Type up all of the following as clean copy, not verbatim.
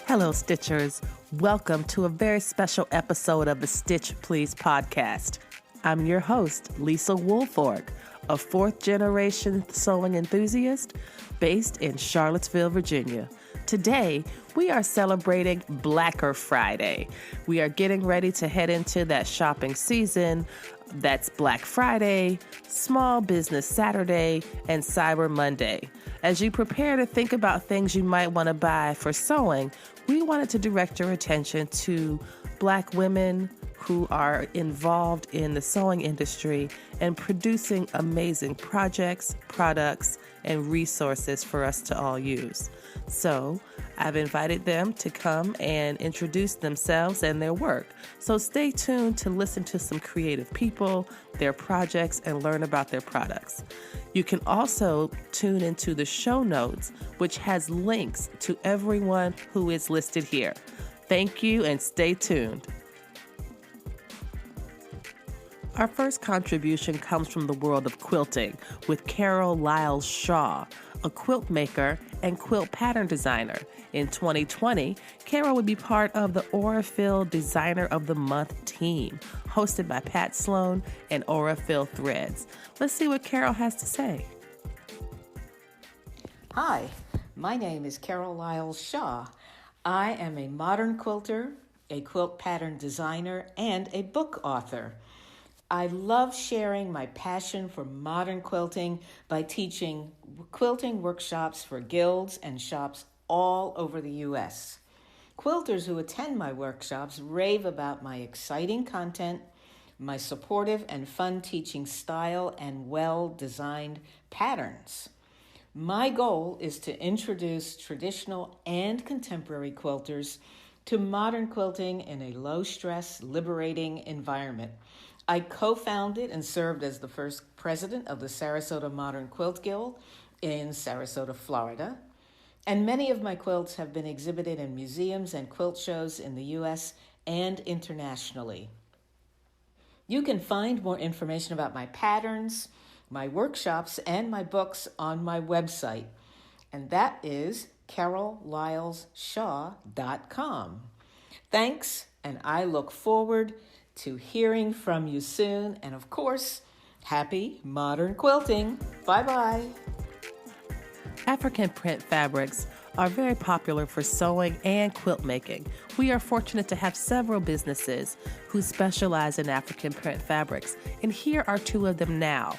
Hello, Stitchers. Welcome to a very special episode of the Stitch Please podcast. I'm your host, Lisa Woolfork, a fourth-generation sewing enthusiast based in Charlottesville, Virginia. Today, we are celebrating Blacker Friday. We are getting ready to head into that shopping season. That's Black Friday, Small Business Saturday, and Cyber Monday. As you prepare to think about things you might want to buy for sewing, we wanted to direct your attention to Black women who are involved in the sewing industry and producing amazing projects, products, and resources for us to all use. So I've invited them to come and introduce themselves and their work. So stay tuned to listen to some creative people, their projects, and learn about their products. You can also tune into the show notes, which has links to everyone who is listed here. Thank you and stay tuned. Our first contribution comes from the world of quilting with Carol Lyles Shaw, a quilt maker and quilt pattern designer. In 2020, Carol would be part of the Aurifil Designer of the Month team, hosted by Pat Sloan and Aurifil Threads. Let's see what Carol has to say. Hi, my name is Carol Lyles Shaw. I am a modern quilter, a quilt pattern designer, and a book author. I love sharing my passion for modern quilting by teaching quilting workshops for guilds and shops all over the U.S. Quilters who attend my workshops rave about my exciting content, my supportive and fun teaching style, and well-designed patterns. My goal is to introduce traditional and contemporary quilters to modern quilting in a low-stress, liberating environment. I co-founded and served as the first president of the Sarasota Modern Quilt Guild in Sarasota, Florida. And many of my quilts have been exhibited in museums and quilt shows in the U.S. and internationally. You can find more information about my patterns, my workshops, and my books on my website. And that is carollylesshaw.com. Thanks, and I look forward to hearing from you soon. And of course, happy modern quilting. Bye-bye. African print fabrics are very popular for sewing and quilt making. We are fortunate to have several businesses who specialize in African print fabrics. And here are two of them now: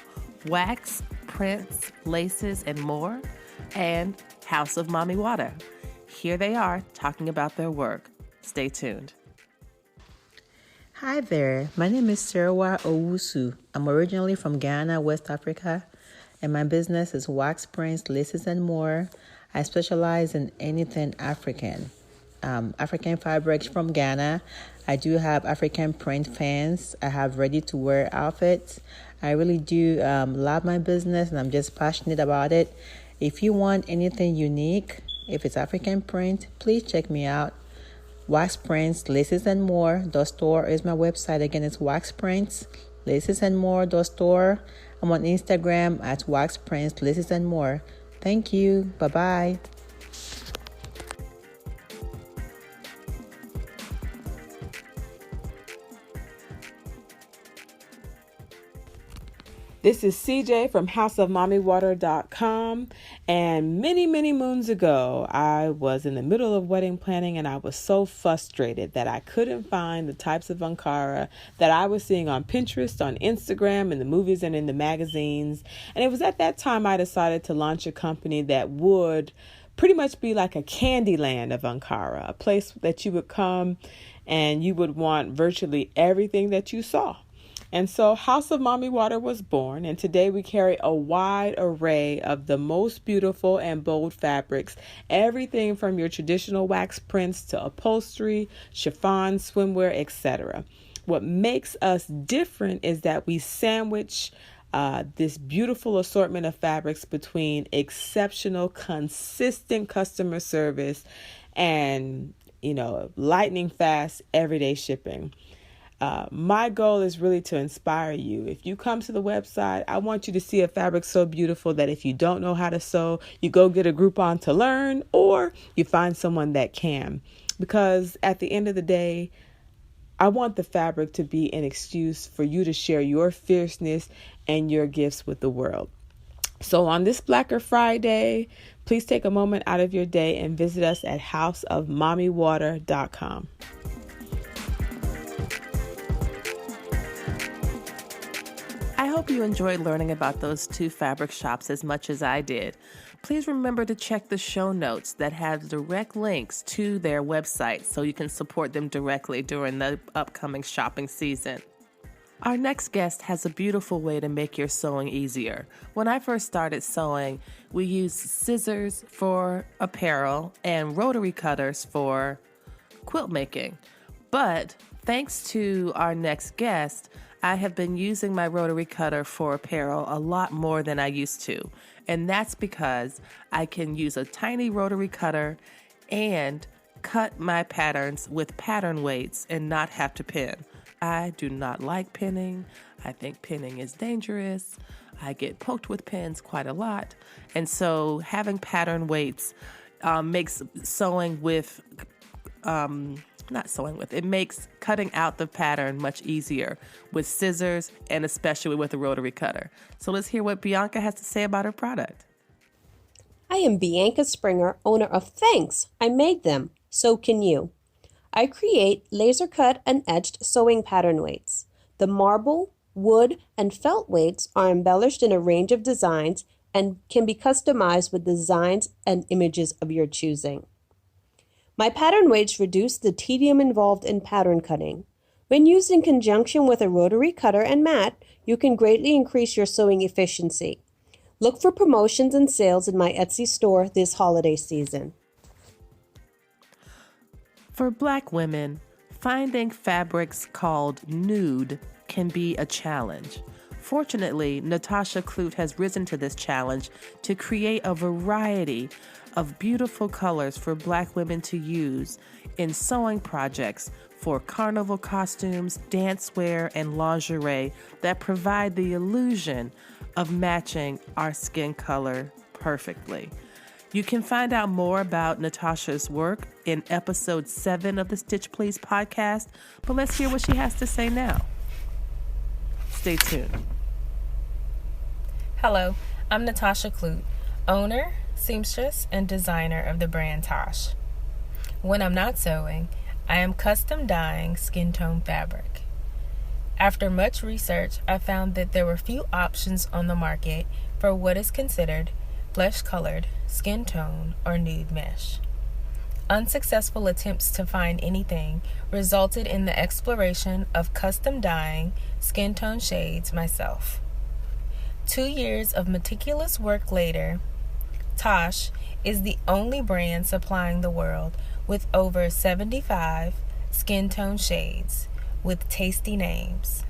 Wax, Prints, Laces, and More, and House of Mami Wata. Here they are talking about their work. Stay tuned. Hi there, my name is Serwa Owusu. I'm originally from Ghana, West Africa, and my business is Wax Prints, Laces, and More. I specialize in anything African. African fabrics from Ghana. I do have African print fans. I have ready-to-wear outfits. I really do love my business, and I'm just passionate about it. If you want anything unique, if it's African print, please check me out. Wax Prints, Laces, and More. The store is my website. Again, it's Wax Prints, Laces, and More. The store. I'm on Instagram at Wax Prints, Laces, and More. Thank you. Bye-bye. This is CJ from houseofmamiwata.com, and many moons ago, I was in the middle of wedding planning, and I was so frustrated that I couldn't find the types of Ankara that I was seeing on Pinterest, on Instagram, in the movies, and in the magazines. And it was at that time I decided to launch a company that would pretty much be like a candy land of Ankara, a place that you would come and you would want virtually everything that you saw. And so House of Mami Wata was born, and today we carry a wide array of the most beautiful and bold fabrics, everything from your traditional wax prints to upholstery, chiffon, swimwear, etc. What makes us different is that we sandwich this beautiful assortment of fabrics between exceptional, consistent customer service and, lightning fast everyday shipping. My goal is really to inspire you. If you come to the website, I want you to see a fabric so beautiful that if you don't know how to sew, you go get a Groupon to learn, or you find someone that can. Because at the end of the day, I want the fabric to be an excuse for you to share your fierceness and your gifts with the world. So on this Blacker Friday, please take a moment out of your day and visit us at houseofmommywater.com. I hope you enjoyed learning about those two fabric shops as much as I did. Please remember to check the show notes that have direct links to their website so you can support them directly during the upcoming shopping season. Our next guest has a beautiful way to make your sewing easier. When I first started sewing, we used scissors for apparel and rotary cutters for quilt making. But thanks to our next guest, I have been using my rotary cutter for apparel a lot more than I used to. And that's because I can use a tiny rotary cutter and cut my patterns with pattern weights and not have to pin. I do not like pinning. I think pinning is dangerous. I get poked with pins quite a lot. And so having pattern weights makes it makes cutting out the pattern much easier with scissors and especially with a rotary cutter. So let's hear what Bianca has to say about her product. I am Bianca Springer, owner of Thanks, I Made Them, So Can You. I create laser cut and etched sewing pattern weights. The marble, wood, and felt weights are embellished in a range of designs and can be customized with designs and images of your choosing. My pattern weights reduce the tedium involved in pattern cutting. When used in conjunction with a rotary cutter and mat, you can greatly increase your sewing efficiency. Look for promotions and sales in my Etsy store this holiday season. For Black women, finding fabrics called nude can be a challenge. Fortunately, Natasha Clute has risen to this challenge to create a variety of beautiful colors for Black women to use in sewing projects for carnival costumes, dancewear, and lingerie that provide the illusion of matching our skin color perfectly. You can find out more about Natasha's work in episode 7 of the Stitch Please podcast, but let's hear what she has to say now. Stay tuned. Hello, I'm Natasha Clute, owner, seamstress, and designer of the brand Tosh. When I'm not sewing, I am custom dyeing skin tone fabric. After much research, I found that there were few options on the market for what is considered flesh-colored, skin tone, or nude mesh. Unsuccessful attempts to find anything resulted in the exploration of custom dyeing skin tone shades myself. 2 years of meticulous work later, Tosh is the only brand supplying the world with over 75 skin tone shades with tasty names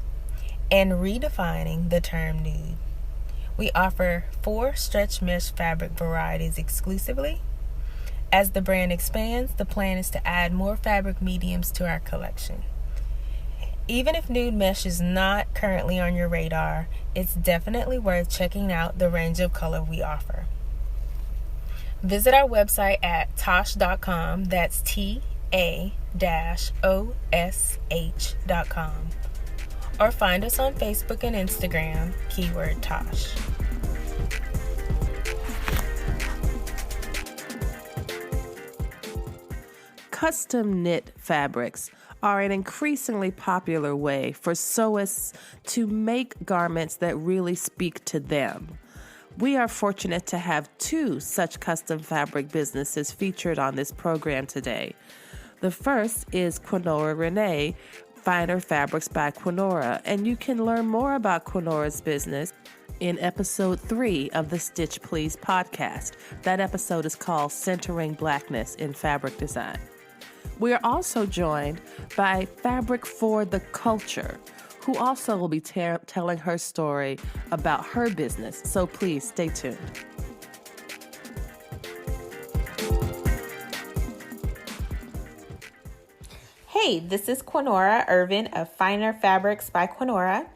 and redefining the term nude. We offer 4 stretch mesh fabric varieties exclusively. As the brand expands, the plan is to add more fabric mediums to our collection. Even if nude mesh is not currently on your radar, it's definitely worth checking out the range of color we offer. Visit our website at tosh.com, that's TA-OSH.com, or find us on Facebook and Instagram, keyword Tosh. Custom knit fabrics are an increasingly popular way for sewists to make garments that really speak to them. We are fortunate to have 2 such custom fabric businesses featured on this program today. The first is Quinora Renee, Finer Fabrics by Quinora, and you can learn more about Quinora's business in episode 3 of the Stitch Please podcast. That episode is called Centering Blackness in Fabric Design. We are also joined by Fabric for the Culture, who also will be telling her story about her business, so please stay tuned. Hey, this is Quinora Irvin of Finer Fabrics by Quinora.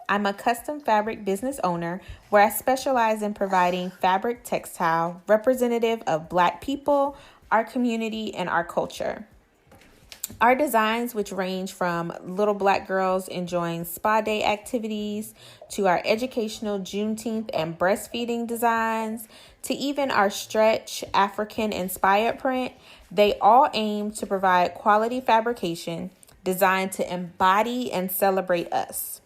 I'm a custom fabric business owner where I specialize in providing fabric textile representative of Black people, our community, and our culture. Our designs, which range from little Black girls enjoying spa day activities to our educational Juneteenth and breastfeeding designs to even our stretch African-inspired print, they all aim to provide quality fabrication designed to embody and celebrate us.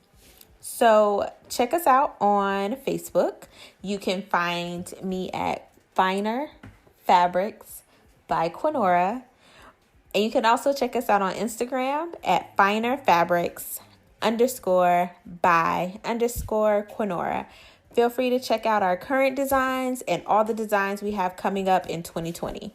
So check us out on Facebook. You can find me at Finer Fabrics by Quinora. And you can also check us out on Instagram at finerfabrics_by_Quinora. Feel free to check out our current designs and all the designs we have coming up in 2020.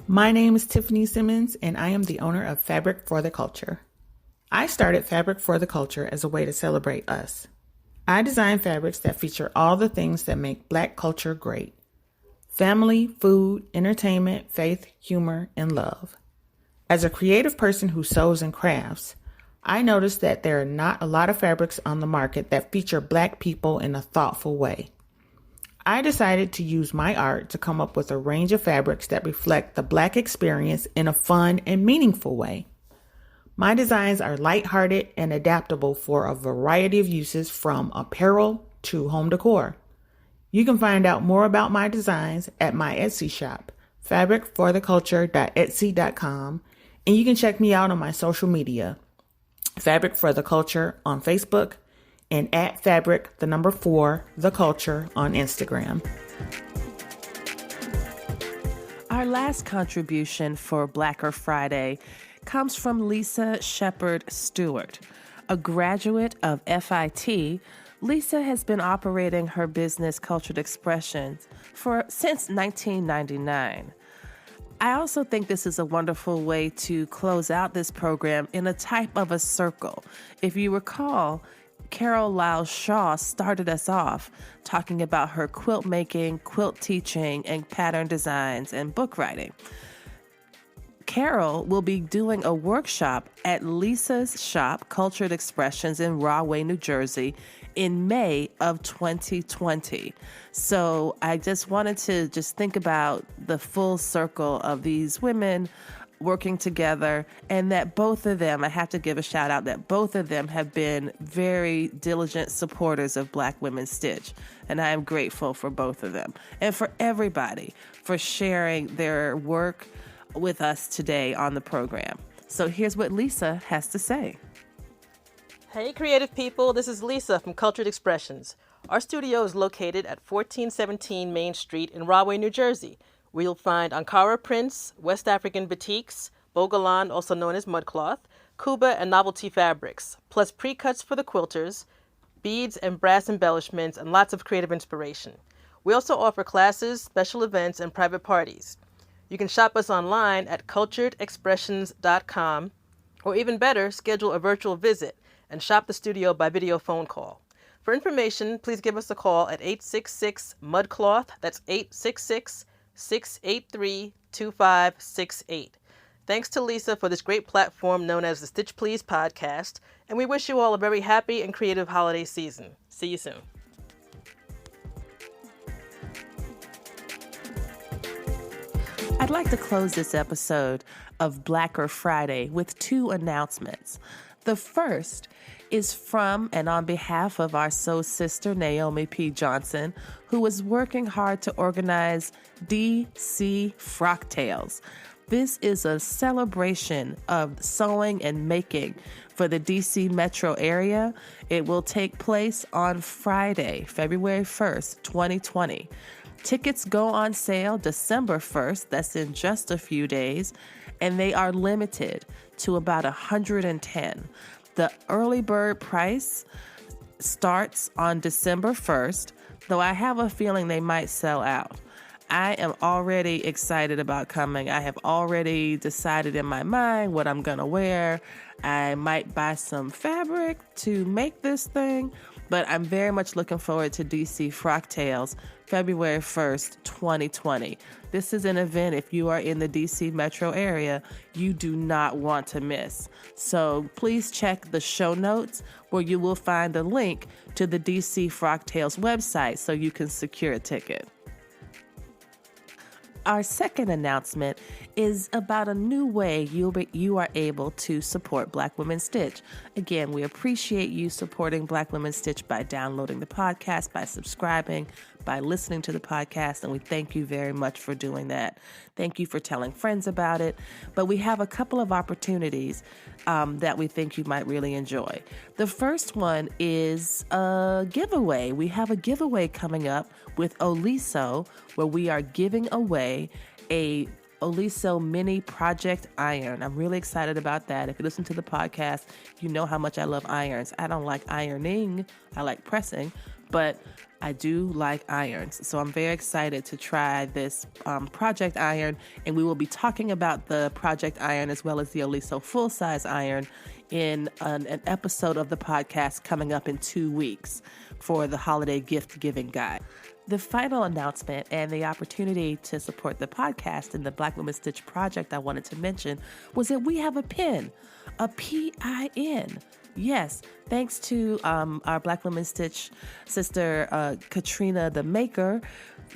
My name is Tiffany Simmons, and I am the owner of Fabric for the Culture. I started Fabric for the Culture as a way to celebrate us. I design fabrics that feature all the things that make Black culture great: family, food, entertainment, faith, humor, and love. As a creative person who sews and crafts, I noticed that there are not a lot of fabrics on the market that feature Black people in a thoughtful way. I decided to use my art to come up with a range of fabrics that reflect the Black experience in a fun and meaningful way. My designs are lighthearted and adaptable for a variety of uses, from apparel to home decor. You can find out more about my designs at my Etsy shop, fabricfortheculture.etsy.com, and you can check me out on my social media, Fabric for the Culture on Facebook and at Fabric4The Culture on Instagram. Our last contribution for Blacker Friday comes from Lisa Shepard Stewart. A graduate of FIT, Lisa has been operating her business Cultured Expressions since 1999. I also think this is a wonderful way to close out this program in a type of a circle. If you recall, Carol Lyle Shaw started us off talking about her quilt making, quilt teaching, and pattern designs and book writing. Carol will be doing a workshop at Lisa's shop, Cultured Expressions, in Rahway, New Jersey, in May of 2020. So I just wanted to think about the full circle of these women working together, and that both of them, I have to give a shout out that both of them have been very diligent supporters of Black Women Stitch. And I am grateful for both of them and for everybody for sharing their work with us today on the program. So here's what Lisa has to say. Hey creative people, this is Lisa from Cultured Expressions. Our studio is located at 1417 Main Street in Rahway, New Jersey, where you'll find Ankara prints, West African batiks, Bogolan, also known as mudcloth, Kuba and novelty fabrics, plus pre-cuts for the quilters, beads and brass embellishments, and lots of creative inspiration. We also offer classes, special events, and private parties. You can shop us online at culturedexpressions.com, or even better, schedule a virtual visit and shop the studio by video phone call. For information, please give us a call at 866-MUDCLOTH. That's 866-683-2568. Thanks to Lisa for this great platform known as the Stitch Please podcast, and we wish you all a very happy and creative holiday season. See you soon. I'd like to close this episode of Blacker Friday with two announcements. The first is from and on behalf of our soul sister, Naomi P. Johnson, who is working hard to organize DC Frock Tales. This is a celebration of sewing and making for the DC metro area. It will take place on Friday, February 1st, 2020. Tickets go on sale December 1st, that's in just a few days, and they are limited to about 110. The early bird price starts on December 1st, though I have a feeling they might sell out. I am already excited about coming. I have already decided in my mind what I'm going to wear. I might buy some fabric to make this thing, But I'm very much looking forward to DC Frock Tales, February 1st, 2020. This is an event, if you are in the DC metro area, you do not want to miss. So please check the show notes where you will find a link to the DC Frock Tales website so you can secure a ticket. Our second announcement is about a new way you are able to support Black Women Stitch. Again, we appreciate you supporting Black Women Stitch by downloading the podcast, by subscribing, by listening to the podcast, and we thank you very much for doing that. Thank you for telling friends about it. But we have a couple of opportunities that we think you might really enjoy. The first one is a giveaway. We have a giveaway coming up with Oliso, where we are giving away a Oliso mini project iron. I'm really excited about that. If you listen to the podcast, you know how much I love irons. I don't like ironing. I like pressing, but I do like irons. So I'm very excited to try this project iron, and we will be talking about the project iron as well as the Oliso full-size iron in an episode of the podcast coming up in 2 weeks for the holiday gift giving guide. The final announcement and the opportunity to support the podcast and the Black Women Stitch project I wanted to mention was that we have a pin, a PIN. Yes, thanks to our Black Women Stitch sister, Katrina the Maker,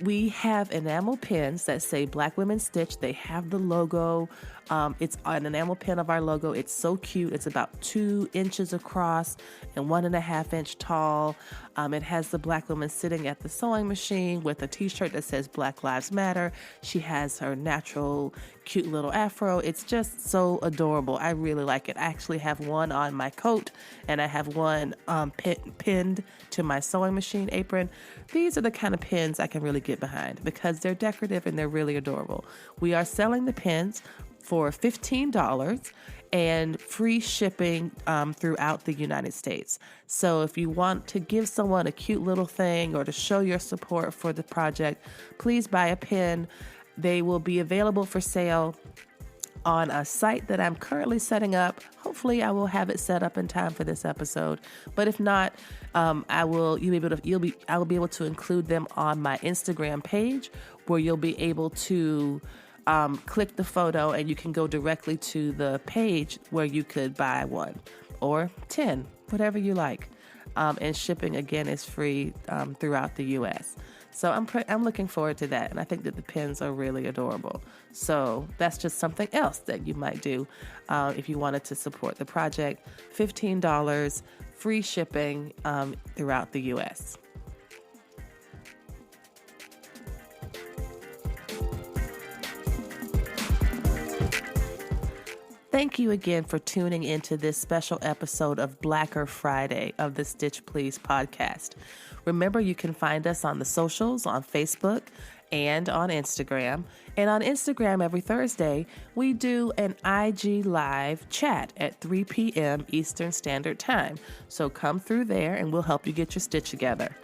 we have enamel pins that say Black Women Stitch. They have the logo. It's an enamel pin of our logo. It's so cute. It's about 2 inches across and 1.5 inch tall. It has the Black woman sitting at the sewing machine with a t-shirt that says Black Lives Matter. She has her natural, cute little afro. It's just so adorable. I really like it. I actually have one on my coat, and I have one pinned to my sewing machine apron. These are the kind of pins I can really get behind because they're decorative and they're really adorable. We are selling the pins for $15 and free shipping throughout the United States. So if you want to give someone a cute little thing or to show your support for the project, please buy a pin. They will be available for sale on a site that I'm currently setting up. Hopefully I will have it set up in time for this episode. But if not, I will be able to include them on my Instagram page where you'll be able to click the photo and you can go directly to the page where you could buy 1 or 10, whatever you like. And shipping, again, is free throughout the U.S. So I'm looking forward to that, and I think that the pins are really adorable. So that's just something else that you might do if you wanted to support the project. $15, free shipping throughout the U.S. Thank you again for tuning into this special episode of Blacker Friday of the Stitch Please podcast. Remember, you can find us on the socials, on Facebook and on Instagram. And on Instagram every Thursday, we do an IG live chat at 3 p.m. Eastern Standard Time. So come through there and we'll help you get your stitch together.